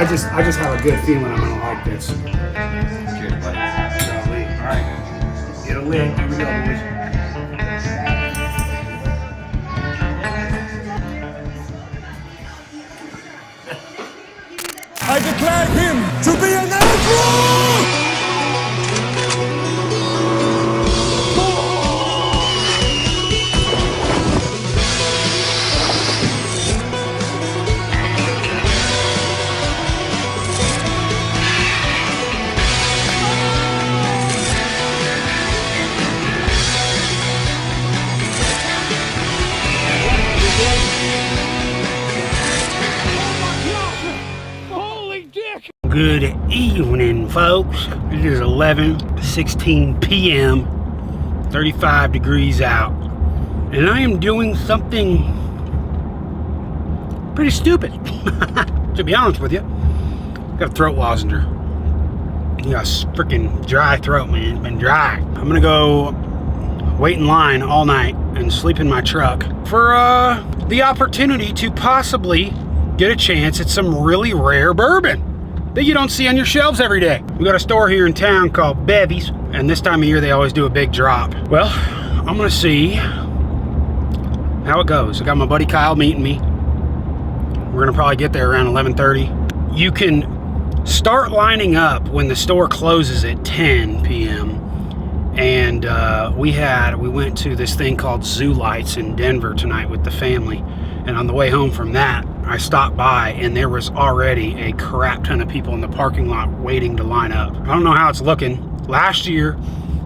just have a good feeling I'm gonna like this. Cheers, buddy. All right, get a lid. Here we go, boys. I declare him to be an outlaw! Good evening, folks. It is 11:16 p.m. 35 degrees out, and I am doing something pretty stupid. To be honest with you, got a throat lozenger. You got a freaking dry throat, man. It's been dry. I'm gonna go wait in line all night and sleep in my truck for the opportunity to possibly get a chance at some really rare bourbon that you don't see on your shelves every day. We got a store here in town called Bevy's, and this time of year they always do a big drop. Well, I'm gonna see how it goes. I got my buddy Kyle meeting me. We're gonna probably get there around 11:30. You can start lining up when the store closes at 10 p.m. And we went to this thing called Zoo Lights in Denver tonight with the family. And on the way home from that, I stopped by and there was already a crap ton of people in the parking lot waiting to line up. I don't know how it's looking. Last year,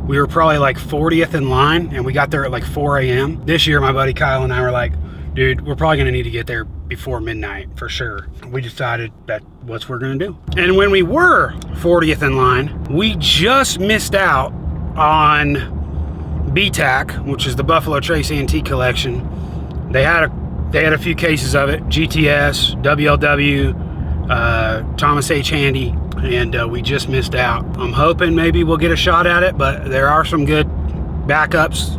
we were probably like 40th in line and we got there at like 4 a.m. This year, my buddy Kyle and I were like, dude, we're probably gonna need to get there before midnight for sure. We decided that's what we're gonna do. And when we were 40th in line, we just missed out on BTAC, which is the Buffalo Trace Antique Collection. They had a few cases of it, GTS, WLW, Thomas H. Handy, and we just missed out. I'm hoping maybe we'll get a shot at it, but there are some good backups,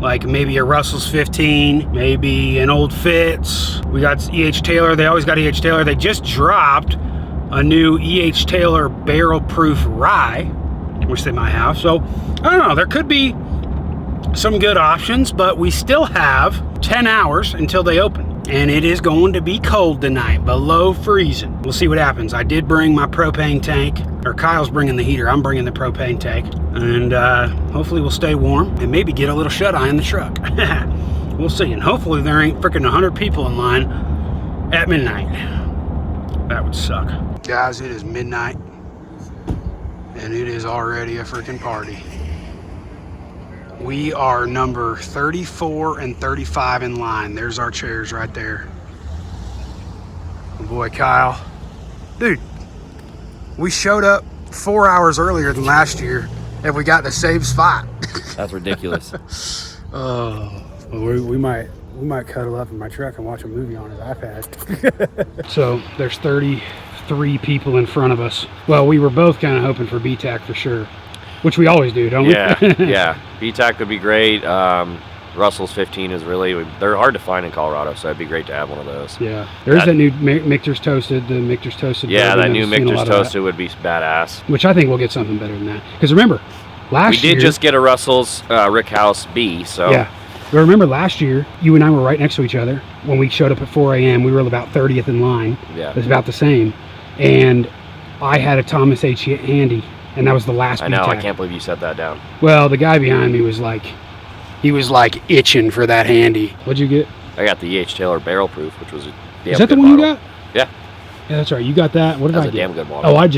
like maybe a Russell's 15, maybe an Old Fitz. We got E.H. Taylor. They always got E.H. Taylor. They just dropped a new E.H. Taylor barrel-proof rye, which they might have. So, I don't know. There could be some good options, but we still have 10 hours until they open. And it is going to be cold tonight, below freezing. We'll see what happens. I did bring my propane tank, or Kyle's bringing the heater. I'm bringing the propane tank. And hopefully we'll stay warm and maybe get a little shut-eye in the truck. We'll see. And hopefully there ain't freaking 100 people in line at midnight. That would suck. Guys, it is midnight. And it is already a freaking party. We are number 34 and 35 in line. There's our chairs right there. Oh boy, Kyle. Dude, we showed up 4 hours earlier than last year and we got the same spot. That's ridiculous. Oh, we might cuddle up in my truck and watch a movie on his iPad. So there's 33 people in front of us. Well, we were both kind of hoping for BTAC for sure. Which we always do, don't we? Yeah. BTAC would be great. Russell's 15 is really, they're hard to find in Colorado, so it'd be great to have one of those. Yeah. There's that new Michter's Toasted, the Michter's Toasted. Yeah, that new Michter's Toasted would be badass. Which I think we'll get something better than that. Because remember, last year... We did just get a Russell's Rick House B, so... Yeah. But remember last year, you and I were right next to each other. When we showed up at 4 a.m., we were about 30th in line. Yeah. It was about the same. And I had a Thomas H. Handy. And that was the last I know, BTAC. I can't believe you set that down. Well, the guy behind me was like itching for that Handy. What'd you get? I got the E.H. Taylor barrel proof, which was a damn Is that the good one bottle. you got? Yeah. Yeah, that's right. You got that. What did I get? That's a damn good bottle. Oh, I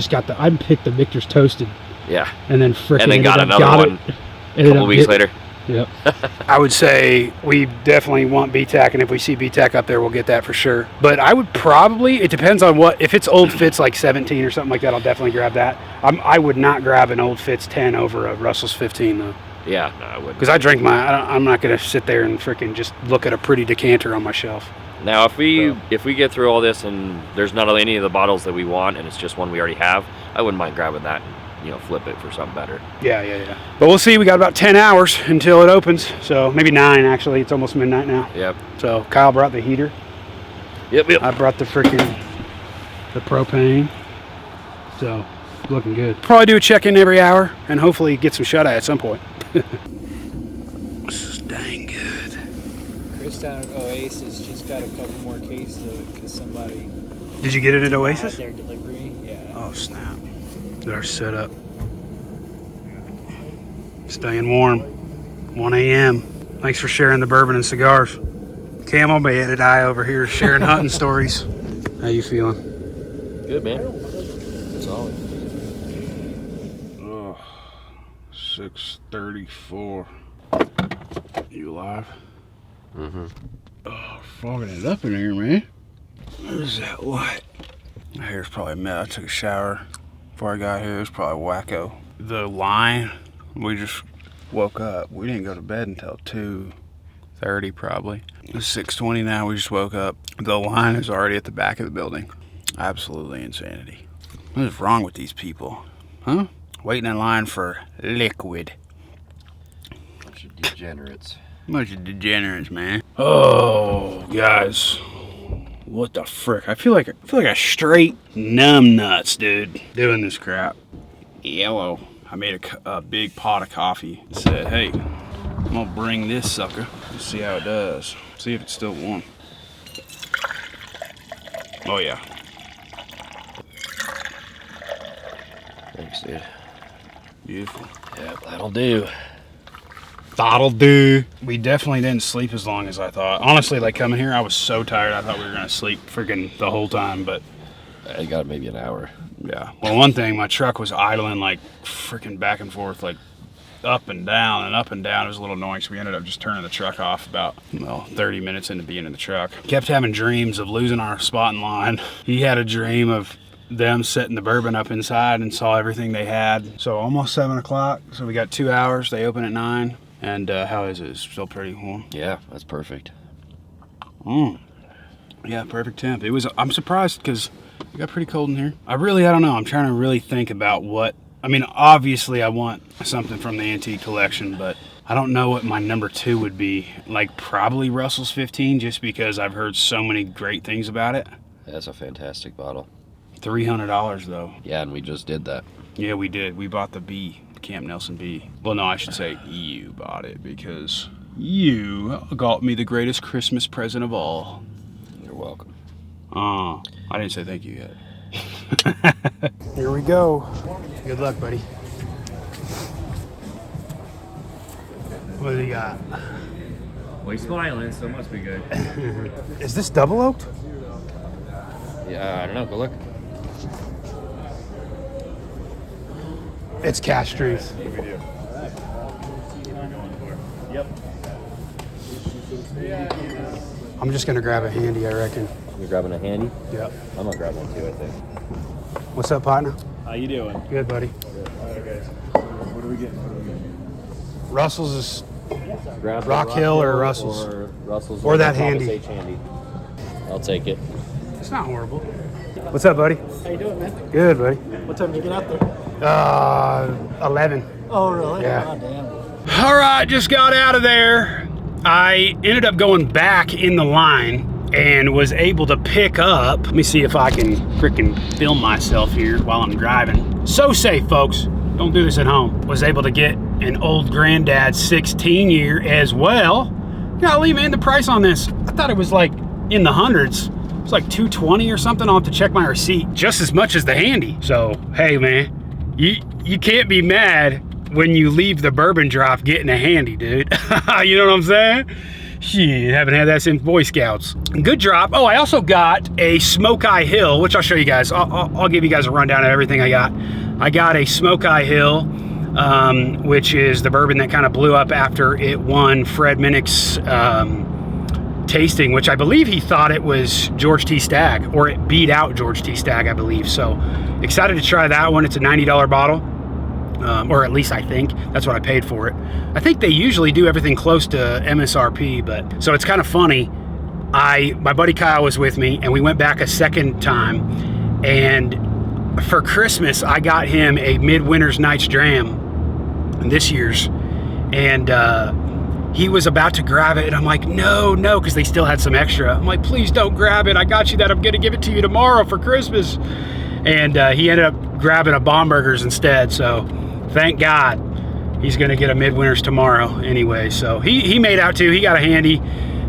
picked the Michter's Toasted. Yeah. And then frickin' And then got another one a couple weeks later. Yep. I would say we definitely want BTAC, and if we see BTAC up there, we'll get that for sure. But I would probably, it depends on what, if it's Old Fitz like 17 or something like that, I'll definitely grab that. I would not grab an Old Fitz 10 over a Russell's 15 though. Yeah, no, I wouldn't. Because I drink I'm not going to sit there and freaking just look at a pretty decanter on my shelf. Now, if we get through all this and there's not any of the bottles that we want and it's just one we already have, I wouldn't mind grabbing that and, flip it for something better. Yeah. But we'll see. We got about 10 hours until it opens. So maybe 9, actually. It's almost midnight now. Yep. So Kyle brought the heater. Yep. I brought the freaking the propane. So, looking good. Probably do a check-in every hour and hopefully get some shut-eye at some point. This is dang good. Chris down at Oasis just got a couple more cases of it because somebody Did you get it at had Oasis? their delivery. Yeah. Oh, snap. They're set up. Staying warm. 1 a.m. Thanks for sharing the bourbon and cigars. Cam, I'll be headed eye over here sharing hunting stories. How you feeling? Good, man. Solid. Oh, 6:34. You alive? Mm-hmm. Oh, fogging it up in here, man. Where's that light? My hair's probably mad. I took a shower before I got here. It was probably wacko. The line, we just woke up. We didn't go to bed until 2:30 probably. It's 6:20 now. We just woke up. The line is already at the back of the building. Absolutely insanity. What is wrong with these people? Huh? Waiting in line for liquid. Bunch of degenerates. Bunch of degenerates, man. Oh, guys. What the frick? I feel like a straight numb nuts, dude, doing this crap. Yellow. I made a big pot of coffee. Said, hey, I'm gonna bring this sucker and see how it does. See if it's still warm. Oh yeah. Thanks, dude. Beautiful. Yeah, that'll do. That'll do. We definitely didn't sleep as long as I thought. Honestly, like coming here, I was so tired. I thought we were gonna sleep freaking the whole time, but I got maybe an hour. yeah. Well, one thing, my truck was idling like freaking back and forth, like up and down and up and down. It was a little annoying, so we ended up just turning the truck off about, 30 minutes into being in the truck. Kept having dreams of losing our spot in line. He had a dream of them setting the bourbon up inside and saw everything they had. So almost 7 o'clock. So we got 2 hours. They open at 9. And how is it? It's still pretty warm. Yeah, that's perfect. Yeah, perfect temp. It was. I'm surprised because it got pretty cold in here. I don't know. I'm trying to really think about what. I mean, obviously I want something from the antique collection, but I don't know what my number 2 would be. Like probably Russell's 15, just because I've heard so many great things about it. That's a fantastic bottle. $300 though. Yeah, and we just did that. Yeah, we did. We bought the B, Camp Nelson B. Well, no, I should say you bought it because you got me the greatest Christmas present of all. You're welcome. I didn't say thank you yet. Here we go. Good luck, buddy. What do you got? Well, he's smiling, so it must be good. Is this double oaked? Yeah, I don't know. Go look. It's cash truth. Yep. I'm just gonna grab a handy, I reckon. You're grabbing a handy? Yep. I'm gonna grab one too, I think. What's up, partner? How you doing? Good, buddy. All right, guys. What are we getting? Russell's is Grab the Rock Hill or Russell's? Or Russell's. Or that Thomas handy. H. handy. I'll take it. It's not horrible. What's up, buddy? How you doing, man? Good, buddy. What time did you get out there? 11. Oh, really? Yeah. Oh, damn. All right, just got out of there. I ended up going back in the line and was able to pick up. Let me see if I can freaking film myself here while I'm driving. So safe, folks. Don't do this at home. Was able to get an old granddad 16 year as well. Golly, man, the price on this, I thought it was like in the hundreds. It's like $220 or something. I'll have to check my receipt. Just as much as the handy. So, hey, man, you can't be mad when you leave the bourbon drop getting a handy, dude. You know what I'm saying? Shit, haven't had that since Boy Scouts. Good drop. Oh, I also got a Smoke Eye Hill, which I'll show you guys. I'll give you guys a rundown of everything I got. I got a Smoke Eye Hill, which is the bourbon that kind of blew up after it won Fred Minnick's tasting, which I believe he thought it was George T. Stagg, or it beat out George T. Stagg, I believe. So excited to try that one. It's a $90 bottle. Or at least I think that's what I paid for it. I think they usually do everything close to MSRP, but so it's kind of funny. My buddy Kyle was with me, and we went back a second time, and for Christmas I got him a Midwinter's Night's Dram, this year's, and he was about to grab it, and I'm like, no, because they still had some extra. I'm like, please don't grab it. I got you that. I'm going to give it to you tomorrow for Christmas. And he ended up grabbing a Baumburgers instead. So thank God he's going to get a Midwinter's tomorrow anyway. So he made out too. He got a handy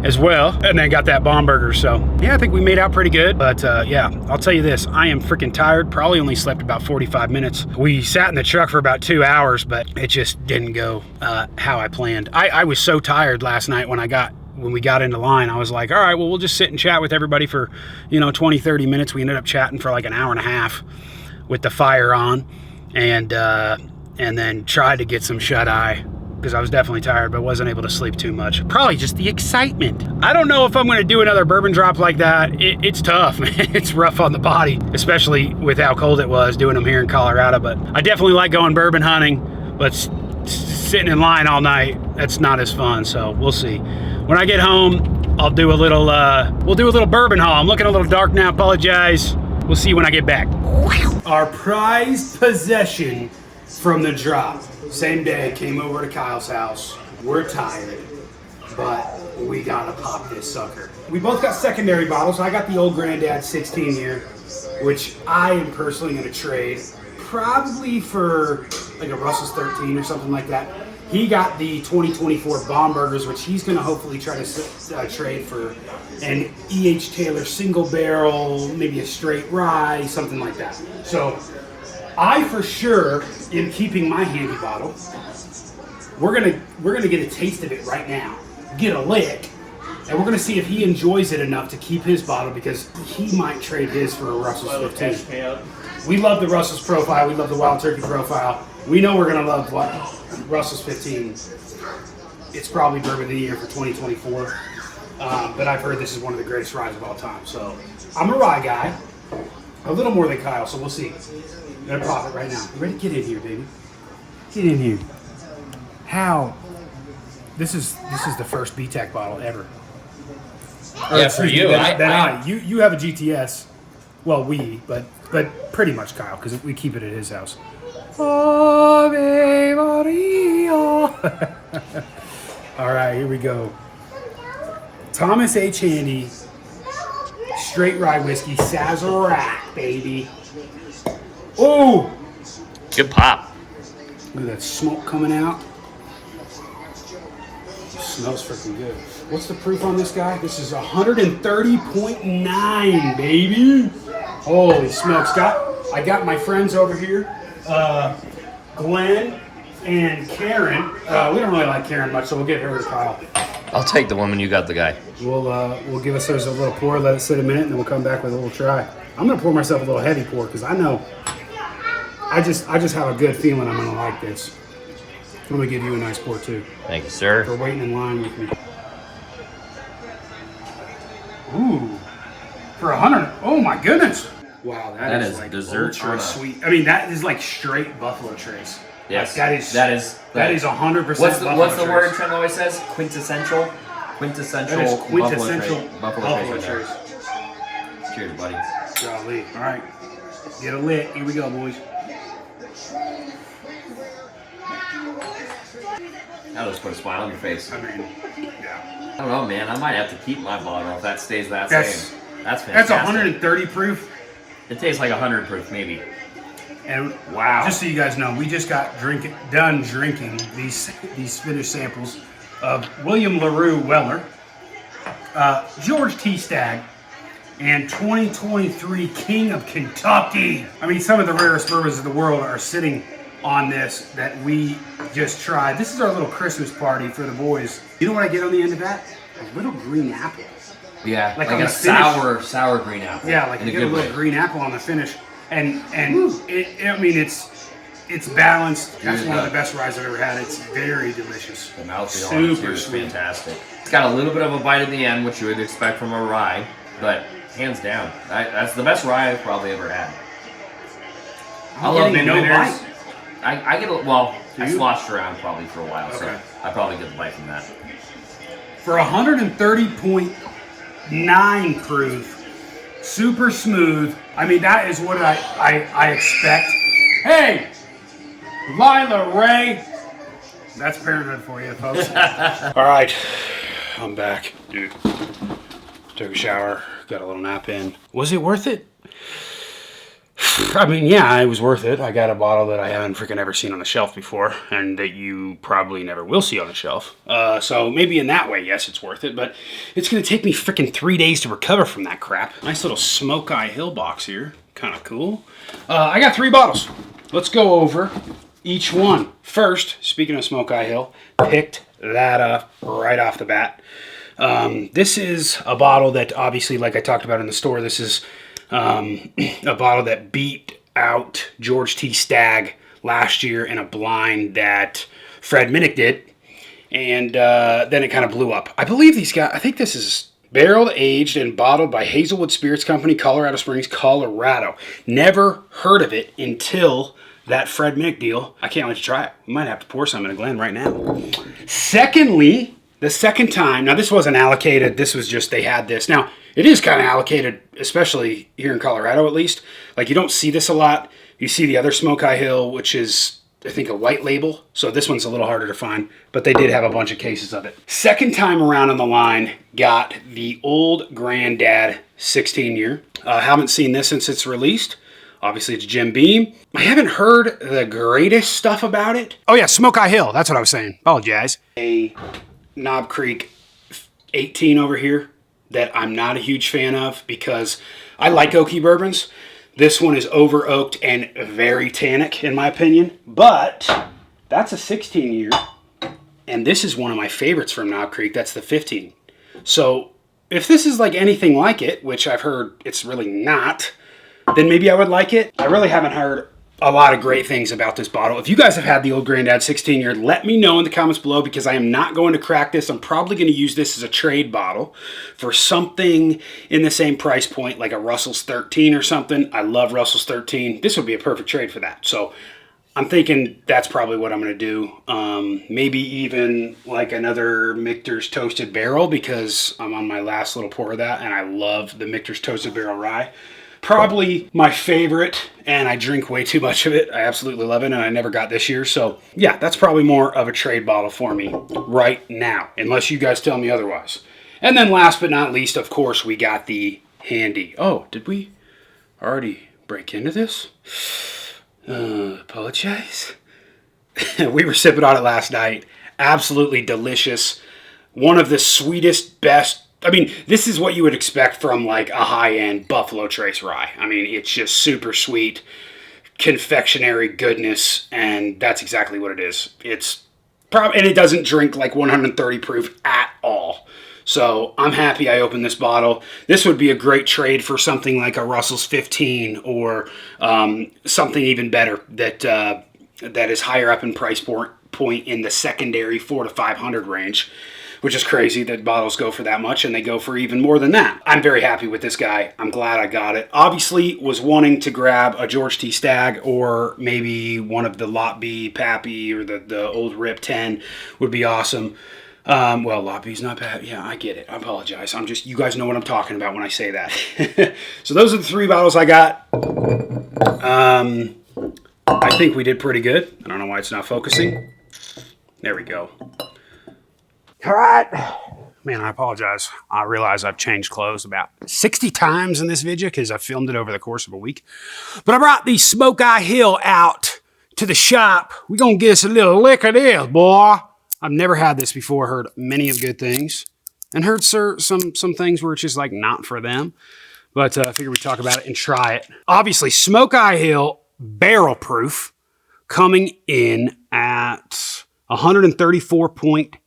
as well, and then got that Baumburger. So yeah, I think we made out pretty good. But yeah, I'll tell you this, I am freaking tired. Probably only slept about 45 minutes. We sat in the truck for about 2 hours, but it just didn't go how I planned. I was so tired last night when we got into line. I was like, all right, well, we'll just sit and chat with everybody for 20-30 minutes. We ended up chatting for like an hour and a half with the fire on, and then tried to get some shut-eye because I was definitely tired, but wasn't able to sleep too much. Probably just the excitement. I don't know if I'm going to do another bourbon drop like that. It's tough, man. It's rough on the body, especially with how cold it was doing them here in Colorado. But I definitely like going bourbon hunting, but sitting in line all night, that's not as fun. So we'll see. When I get home, I'll do a little, we'll do a little bourbon haul. I'm looking a little dark now, apologize. We'll see when I get back. Our prized possession from the drop. Same day, came over to Kyle's house. We're tired, but we gotta pop this sucker. We both got secondary bottles. I got the old Granddad 16 here, which I am personally gonna trade, probably for like a Russell's 13 or something like that. He got the 2024 Baumburgers, which he's gonna hopefully try to trade for an E.H. Taylor single barrel, maybe a straight rye, something like that. So I for sure am keeping my handy bottle. We're gonna get a taste of it right now, get a lick, and we're gonna see if he enjoys it enough to keep his bottle, because he might trade his for a Russell's 15. We love the Russell's profile. We love the Wild Turkey profile. We know we're gonna love Russell's 15. It's probably bourbon of the year for 2024. But I've heard this is one of the greatest ryes of all time. So I'm a rye guy, a little more than Kyle. So we'll see. I'm gonna pop it right now. You ready? Get in here, baby. Get in here. How? This is the first BTAC bottle ever. Yeah, for you. You have a GTS. Well, but pretty much Kyle, because we keep it at his house. Ave Maria. All right, here we go. Thomas H. Handy, straight rye whiskey, Sazerac, baby. Oh! Good pop. Look at that smoke coming out. It smells freaking good. What's the proof on this guy? This is 130.9, baby. Holy smokes. I got my friends over here, Glenn and Karen. We don't really like Karen much, so we'll give her to Kyle. I'll take the woman, you got the guy. We'll give us a little pour, let it sit a minute, and then we'll come back with a little try. I'm gonna pour myself a little heavy pour, because I know I just have a good feeling I'm gonna like this. I'm gonna give you a nice pour too. Thank you, sir. For waiting in line with me. Ooh, for 100. Oh my goodness! Wow, that is like dessert ultra sweet. I mean, that is like straight Buffalo Trace. Yes, like, that is 100%. What's the word Trent always says? Quintessential. That is quintessential Buffalo Trace. Cheers, buddy. Golly. All right, get a lit. Here we go, boys. That'll just put a smile on your face. I mean, yeah. I don't know, man. I might have to keep my bottle if that stays that same. That's fantastic. That's 130 proof. It tastes like 100 proof, maybe. And wow. Just so you guys know, we just got done drinking these finished samples of William LaRue Weller, George T. Stagg, and 2023 King of Kentucky. I mean, some of the rarest bourbons in the world are sitting on this that we just tried. This is our little Christmas party for the boys. You know what I get on the end of that? A little green apple. Yeah, like on a the finish. sour green apple. Yeah, like you get a little green apple on the finish. And I mean, it's balanced. That's one of the best ryes I've ever had. It's very delicious. The mouthfeel on it too is fantastic. It's got a little bit of a bite at the end, which you would expect from a rye, but hands down, that's the best rye I've probably ever had. I love Midwinters. I get I sloshed around probably for a while, so I probably get the bite from that. For 130.9 proof, super smooth. I mean, that is what I expect. Hey, Lila Ray, That's parenthood for you, folks. All right, I'm back, dude. Took a shower, got a little nap in. Was it worth it? I mean, yeah, it was worth it. I got a bottle that I haven't freaking ever seen on the shelf before, and that you probably never will see on the shelf. So maybe in that way, yes, it's worth it, but it's going to take me freaking 3 days to recover from that crap. Nice little Smoke Eye Hill box here. Kind of cool. I got 3 bottles. Let's go over each one. First, speaking of Smoke Eye Hill, picked that up right off the bat. This is a bottle that obviously, like I talked about in the store, this is a bottle that beat out George T. Stagg last year in a blind that Fred Minnick did. And then it kind of blew up. I believe these guys, I think this is barreled, aged, and bottled by Hazelwood Spirits Company, Colorado Springs, Colorado. Never heard of it until that Fred Minnick deal. I can't wait to try it. We might have to pour some in a Glen right now. Secondly, the second time, now this wasn't allocated, this was just they had this. Now, it is kind of allocated, especially here in Colorado at least. Like, you don't see this a lot. You see the other Smoke Eye Hill, which is, I think, a white label. So this one's a little harder to find, but they did have a bunch of cases of it. Second time around on the line, got the Old Granddad 16-year. Haven't seen this since it's released. Obviously, it's Jim Beam. I haven't heard the greatest stuff about it. Oh, yeah, Smoke Eye Hill. That's what I was saying. Apologize. A Knob Creek 18 over here that I'm not a huge fan of because I like oaky bourbons. This one is over oaked and very tannic in my opinion, but that's a 16-year, and this is one of my favorites from Knob Creek. That's the 15. So if this is like anything like it, which I've heard it's really not, then maybe I would like it. I really haven't heard a lot of great things about this bottle. If you guys have had the Old Granddad 16-year, let me know in the comments below because I am not going to crack this. I'm probably going to use this as a trade bottle for something in the same price point, like a Russell's 13 or something. I love Russell's 13. This would be a perfect trade for that. So I'm thinking that's probably what I'm going to do. Maybe even like another Michter's Toasted Barrel because I'm on my last little pour of that, and I love the Michter's Toasted Barrel Rye. Probably my favorite, and I drink way too much of it. I absolutely love it, and I never got this year. So, yeah, that's probably more of a trade bottle for me right now, unless you guys tell me otherwise. And then last but not least, of course, we got the Handy. Oh, did we already break into this? Apologize. We were sipping on it last night. Absolutely delicious. One of the sweetest, best. I mean, this is what you would expect from like a high-end Buffalo Trace rye. I mean, it's just super sweet, confectionery goodness, and that's exactly what it is. It's probably, and it doesn't drink like 130 proof at all. So I'm happy I opened this bottle. This would be a great trade for something like a Russell's 15 or something even better that is higher up in price point in the secondary 400 to 500 range. Which is crazy that bottles go for that much, and they go for even more than that. I'm very happy with this guy. I'm glad I got it. Obviously, was wanting to grab a George T. Stagg or maybe one of the Lot B, Pappy, or the old Rip 10 would be awesome. Well, Lot B's not bad. Yeah, I get it. I apologize. You guys know what I'm talking about when I say that. So those are the 3 bottles I got. I think we did pretty good. I don't know why it's not focusing. There we go. All right. Man, I apologize. I realize I've changed clothes about 60 times in this video because I filmed it over the course of a week. But I brought the Smoke Eye Hill out to the shop. We're going to get us a little lick of this, boy. I've never had this before. Heard many of good things. And heard some things where it's just like not for them. But I figured we'd talk about it and try it. Obviously, Smoke Eye Hill barrel proof coming in at 134.2.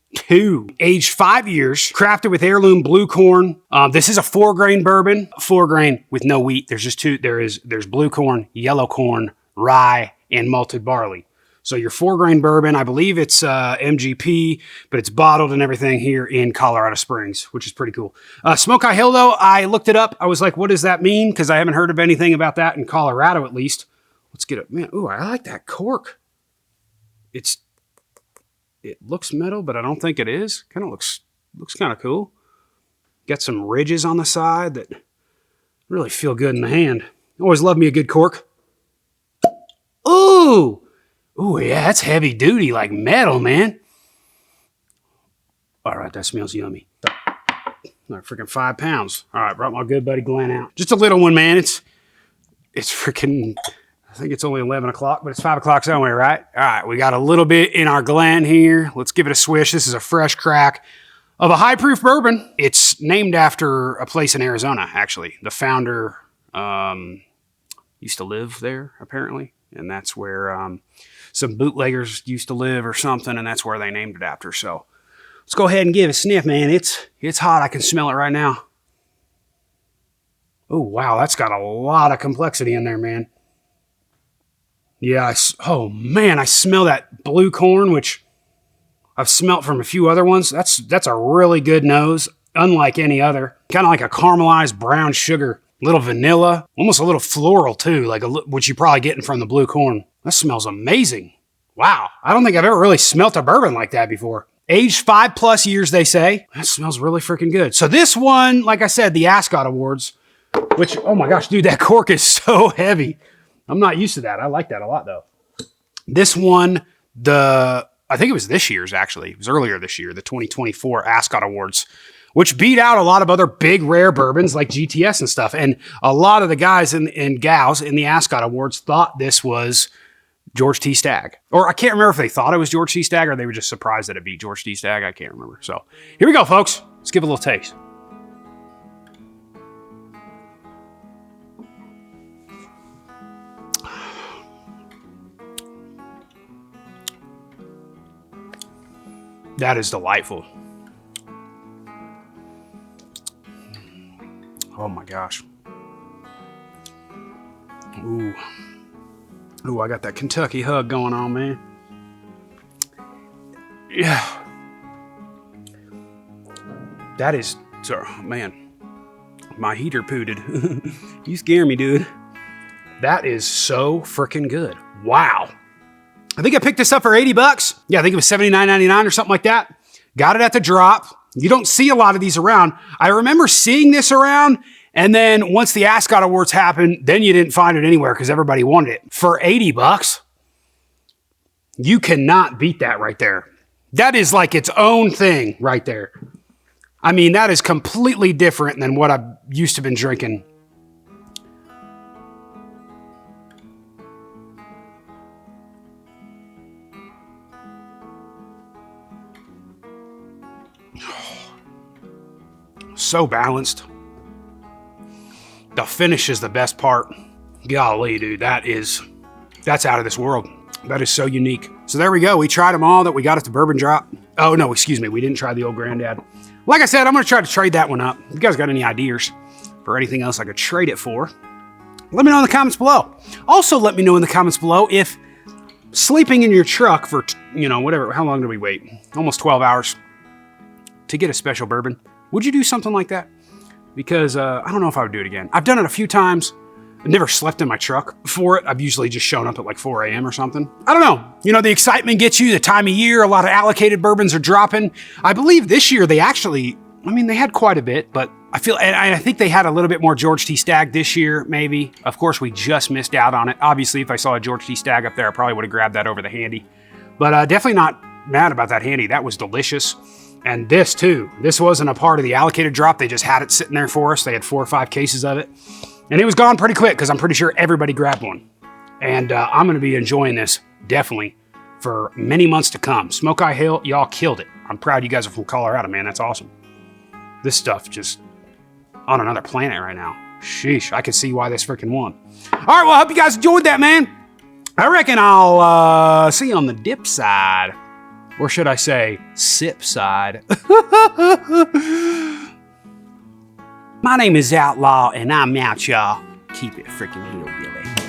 Aged 5 years, crafted with heirloom blue corn. This is a 4-grain bourbon, 4-grain with no wheat. There's just two. There's blue corn, yellow corn, rye, and malted barley. So your 4-grain bourbon, I believe it's MGP, but it's bottled and everything here in Colorado Springs, which is pretty cool. Smoke Eye Hill, though, I looked it up. I was like, what does that mean? Because I haven't heard of anything about that in Colorado, at least. Let's get it. Man, ooh, I like that cork. It looks metal, but I don't think it is. Kind of looks kind of cool. Got some ridges on the side that really feel good in the hand. Always love me a good cork. Ooh, yeah, that's heavy duty, like metal, man. All right, that smells yummy. Like freaking 5 pounds. All right, brought my good buddy Glenn out. Just a little one, man. It's freaking, I think it's only 11 o'clock, but it's 5 o'clock somewhere, right? All right, we got a little bit in our Glen here. Let's give it a swish. This is a fresh crack of a high proof bourbon. It's named after a place in Arizona, actually. The founder used to live there, apparently. And that's where some bootleggers used to live or something, and that's where they named it after. So let's go ahead and give it a sniff, man. It's hot. I can smell it right now. Oh, wow. That's got a lot of complexity in there, man. Yeah. Oh, man. I smell that blue corn, which I've smelt from a few other ones. That's a really good nose, unlike any other. Kind of like a caramelized brown sugar. Little vanilla. Almost a little floral, too, like which you're probably getting from the blue corn. That smells amazing. Wow. I don't think I've ever really smelt a bourbon like that before. Aged 5+ years, they say. That smells really freaking good. So this one, like I said, the Ascot Awards, which, oh my gosh, dude, that cork is so heavy. I'm not used to that. I like that a lot, though. This one, I think it was this year's, actually. It was earlier this year, the 2024 Ascot Awards, which beat out a lot of other big, rare bourbons like GTS and stuff. And a lot of the guys and gals in the Ascot Awards thought this was George T. Stagg. Or I can't remember if they thought it was George T. Stagg or they were just surprised that it beat George T. Stagg. I can't remember. So here we go, folks. Let's give it a little taste. That is delightful. Oh my gosh. Ooh. Ooh, I got that Kentucky hug going on, man. Yeah. That is, man, my heater pooted. You scare me, dude. That is so freaking good. Wow. I think I picked this up for 80 bucks. Yeah, I think it was $79.99 or something like that. Got it at the drop. You don't see a lot of these around. I remember seeing this around, and then once the Ascot Awards happened, then you didn't find it anywhere because everybody wanted it. For 80 bucks, you cannot beat that right there. That is like its own thing right there. I mean, that is completely different than what I've used to been drinking. So balanced. The finish is the best part. Golly, dude, that's out of this world. That is so unique. So there we go. We tried them all that we got at the Bourbon Drop. Oh, no, excuse me. We didn't try the Old Granddad. Like I said, I'm going to try to trade that one up. If you guys got any ideas for anything else I could trade it for, let me know in the comments below. Also, let me know in the comments below if sleeping in your truck for, whatever, how long did we wait? Almost 12 hours to get a special bourbon. Would you do something like that? Because I don't know if I would do it again. I've done it a few times. I've never slept in my truck for it. I've usually just shown up at like 4 a.m. or something. I don't know. The excitement gets you, the time of year, a lot of allocated bourbons are dropping. I believe this year they actually, they had quite a bit, but I think they had a little bit more George T. Stagg this year, maybe. Of course, we just missed out on it. Obviously, if I saw a George T. Stagg up there, I probably would have grabbed that over the Handy. But definitely not mad about that Handy. That was delicious. And this too. This wasn't a part of the allocated drop. They just had it sitting there for us. They had 4 or 5 cases of it. And it was gone pretty quick because I'm pretty sure everybody grabbed one. And I'm going to be enjoying this, definitely, for many months to come. Smoke Eye Hill, y'all killed it. I'm proud you guys are from Colorado, man. That's awesome. This stuff just on another planet right now. Sheesh, I can see why this freaking won. All right, well, I hope you guys enjoyed that, man. I reckon I'll see you on the dip side. Or should I say, sip side. My name is Outlaw, and I'm out, y'all. Keep it freaking hillbilly.